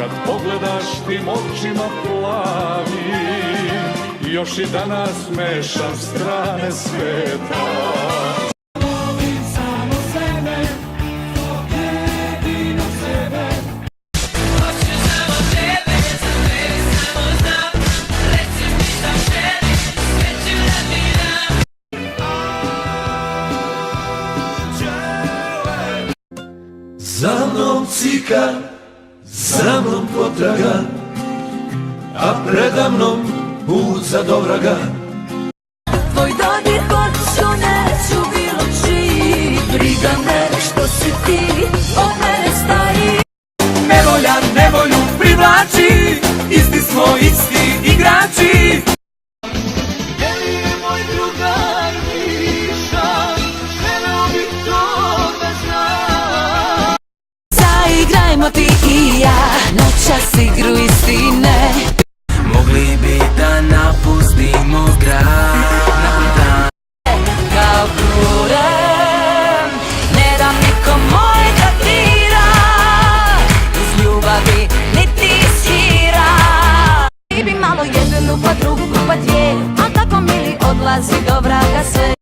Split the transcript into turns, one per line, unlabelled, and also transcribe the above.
kad pogledaš tim očima plavim, još i danas mešam strane sveta.
Volim samo sebe, jedino sebe. Hoću samo tebe, za mene samo znam. Reci mi šta želiš, sve ću da ti dam.
Za mnom cikar, za mnom potraga, a preda mnom put za dovraga.
Tvoj dodir hoću, neću bilo čiji, briga me što si ti od mene stariji.
Nevolja nevolju privlači, isti smo isti igrači.
Jeli je moj drugar Miša, želeo bih to da znam.
Zaigrajmo ti i ja, noćas igru istine.
Mogli bi da napustimo grad
Kao kurem, ne dam nikom moj da dira. Iz ljubavi niti iz hira. Ti bi malo jednu, pa drugu, pa dvije, a tako mili odlazi do vraga sve.